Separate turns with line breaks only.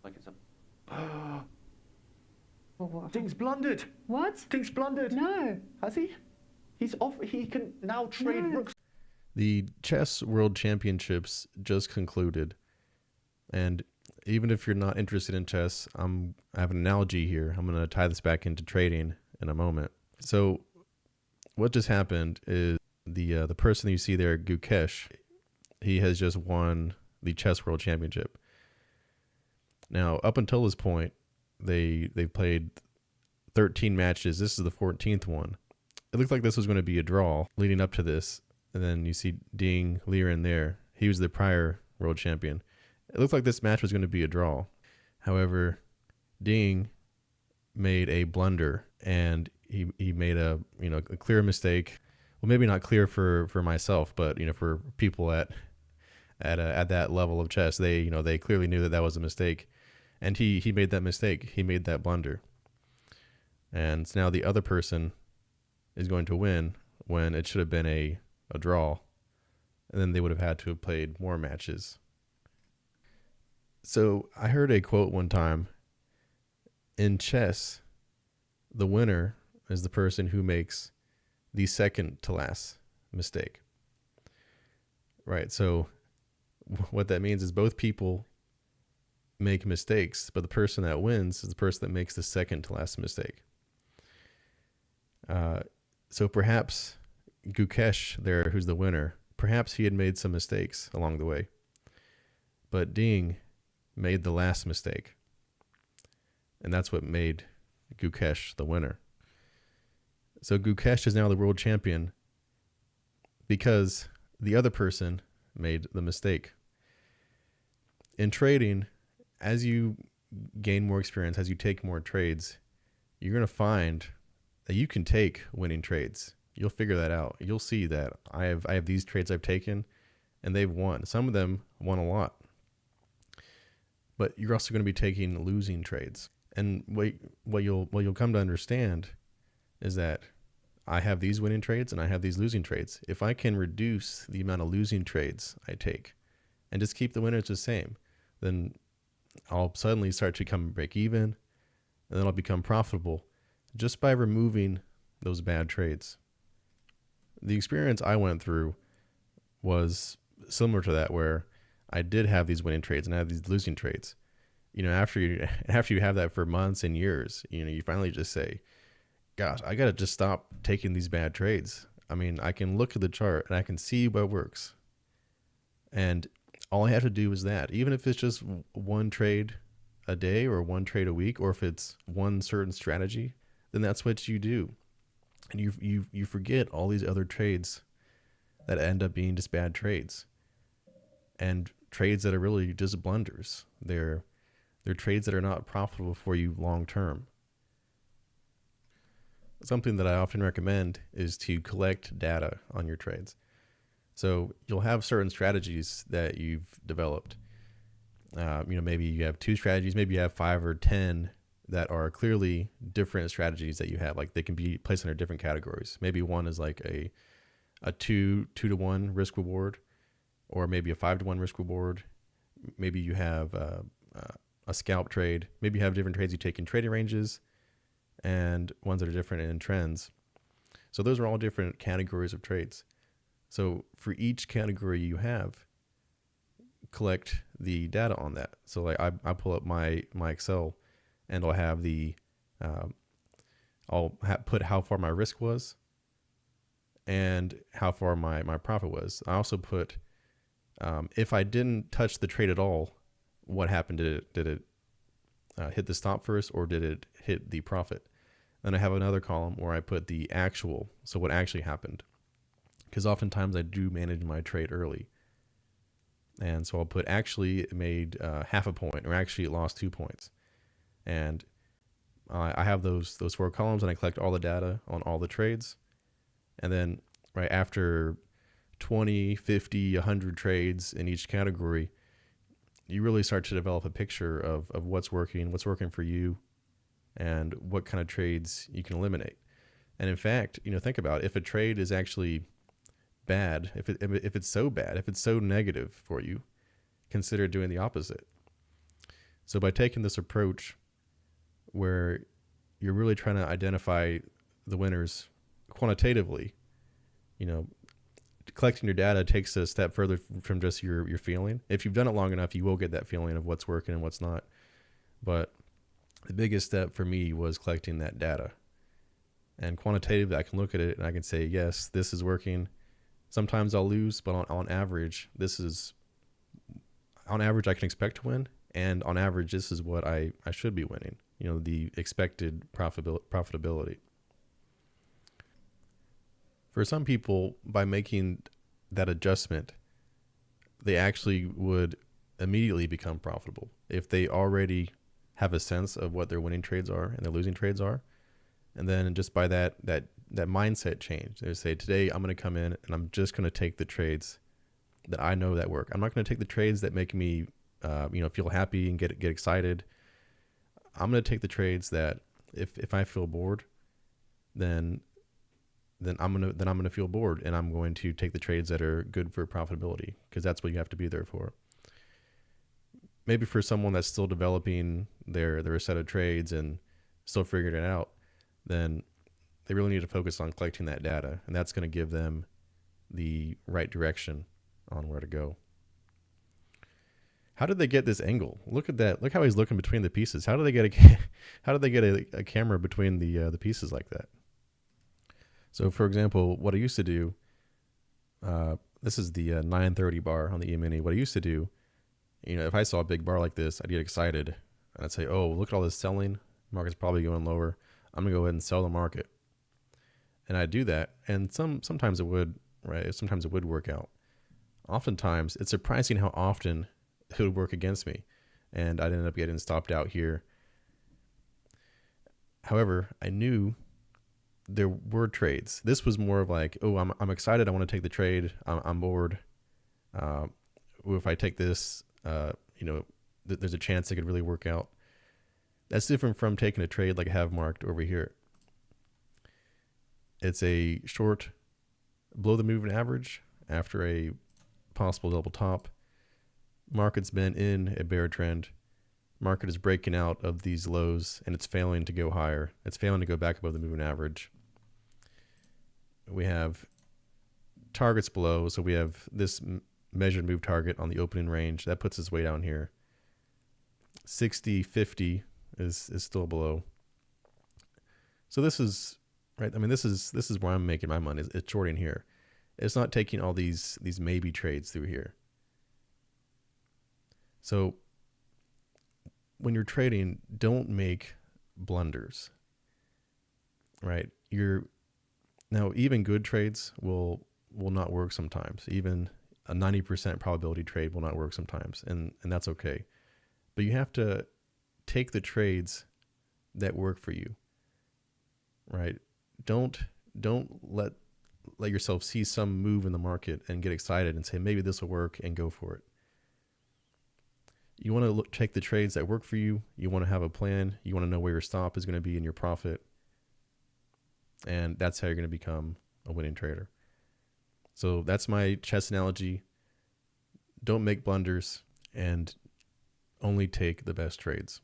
Like it's a...
What?
Ding's blundered.
What?
Ding's blundered.
No.
Has he? He's off. He can now trade rooks.
The chess world championships just concluded. And even if you're not interested in chess, I have an analogy here. I'm going to tie this back into trading in a moment. So what just happened is the person you see there, Gukesh, he has just won the chess world championship. Now, up until this point, they played 13 matches. This is the 14th one. It looked like this was going to be a draw leading up to this. And then you see Ding Liren there. He was the prior world champion. It looked like this match was going to be a draw. However, Ding made a blunder, and he made a clear mistake. Well, maybe not clear for myself, but for people at that level of chess, they clearly knew that was a mistake, and he made that mistake. He made that blunder, and so now the other person is going to win when it should have been a draw, and then they would have had to have played more matches. So I heard a quote one time: in chess, the winner is the person who makes the second to last mistake. Right. So what that means is both people make mistakes, but the person that wins is the person that makes the second to last mistake. So perhaps Gukesh there, who's the winner, perhaps he had made some mistakes along the way, but Ding made the last mistake. And that's what made Gukesh the winner. So Gukesh is now the world champion because the other person made the mistake. In trading, as you gain more experience, as you take more trades, you're going to find that you can take winning trades. You'll figure that out. You'll see that I have these trades I've taken and they've won. Some of them won a lot. But you're also going to be taking losing trades. And what you'll come to understand is that I have these winning trades and I have these losing trades. If I can reduce the amount of losing trades I take and just keep the winners the same, then I'll suddenly start to come break even, and then I'll become profitable just by removing those bad trades. The experience I went through was similar to that, where I did have these winning trades and I have these losing trades. After you have that for months and years, you finally just say, gosh, I got to just stop taking these bad trades. I mean, I can look at the chart and I can see what works. And all I have to do is that, even if it's just one trade a day or one trade a week, or if it's one certain strategy, then that's what you do. And you forget all these other trades that end up being just bad trades, and trades that are really just blunders. They're trades that are not profitable for you long term. Something that I often recommend is to collect data on your trades. So you'll have certain strategies that you've developed. Maybe you have 2 strategies, maybe you have 5 or 10 that are clearly different strategies that you have. Like, they can be placed under different categories. Maybe one is like a 2-to-1 risk reward, or maybe a 5-to-1 risk reward. Maybe you have a scalp trade. Maybe you have different trades you take in trading ranges and ones that are different in trends. So those are all different categories of trades. So for each category you have, collect the data on that. So like I pull up my Excel, and I'll have put how far my risk was and how far my profit was. I also put if I didn't touch the trade at all, what happened? Did it hit the stop first, or did it hit the profit? Then I have another column where I put the actual, so what actually happened. Because oftentimes I do manage my trade early. And so I'll put actually it made half a point, or actually it lost 2 points. And I have those 4 columns, and I collect all the data on all the trades. And then right after 20, 50, 100 trades in each category, you really start to develop a picture of what's working for you, and what kind of trades you can eliminate. And in fact, think about it. If a trade is actually bad, if it's so bad, if it's so negative for you, consider doing the opposite. So by taking this approach where you're really trying to identify the winners quantitatively, you know, collecting your data takes a step further from just your feeling. If you've done it long enough, you will get that feeling of what's working and what's not. But the biggest step for me was collecting that data. And quantitatively, I can look at it and I can say, yes, this is working. Sometimes I'll lose, but on average, I can expect to win. And on average, this is what I should be winning. You know, the expected profitability. For some people, by making that adjustment, they actually would immediately become profitable if they already have a sense of what their winning trades are and their losing trades are. And then just by that mindset change, they say, today I'm going to come in and I'm just going to take the trades that I know that work. I'm not going to take the trades that make me, feel happy and get excited. I'm going to take the trades that if I feel bored, then I'm going to feel bored, and I'm going to take the trades that are good for profitability, because that's what you have to be there for. Maybe for someone that's still developing their set of trades and still figuring it out, then they really need to focus on collecting that data, and that's going to give them the right direction on where to go. How did they get this angle? Look at that. Look how he's looking between the pieces. How did they get a camera between the pieces like that? So, for example, what I used to do, this is the 930 bar on the E-mini. What I used to do, if I saw a big bar like this, I'd get excited. And I'd say, oh, look at all this selling. Market's probably going lower. I'm going to go ahead and sell the market. And I'd do that. And sometimes it would, right? Sometimes it would work out. Oftentimes, it's surprising how often it would work against me. And I'd end up getting stopped out here. However, I knew there were trades. This was more of like, oh, I'm excited. I want to take the trade. I'm bored. If I take this, there's a chance it could really work out. That's different from taking a trade like I have marked over here. It's a short below the moving average after a possible double top. Market's been in a bear trend. Market is breaking out of these lows and it's failing to go higher. It's failing to go back above the moving average. We have targets below. So we have this measured move target on the opening range. That puts us way down here. 60, 50 is still below. So this is right. I mean, this is where I'm making my money. It's shorting here. It's not taking all these maybe trades through here. So when you're trading, don't make blunders, right? Now even good trades will not work sometimes. Even a 90% probability trade will not work sometimes, and that's okay. But you have to take the trades that work for you, right? Don't let yourself see some move in the market and get excited and say maybe this will work and go for it. You want to take the trades that work for you. You want to have a plan. You want to know where your stop is going to be in your profit. And that's how you're going to become a winning trader. So that's my chess analogy. Don't make blunders and only take the best trades.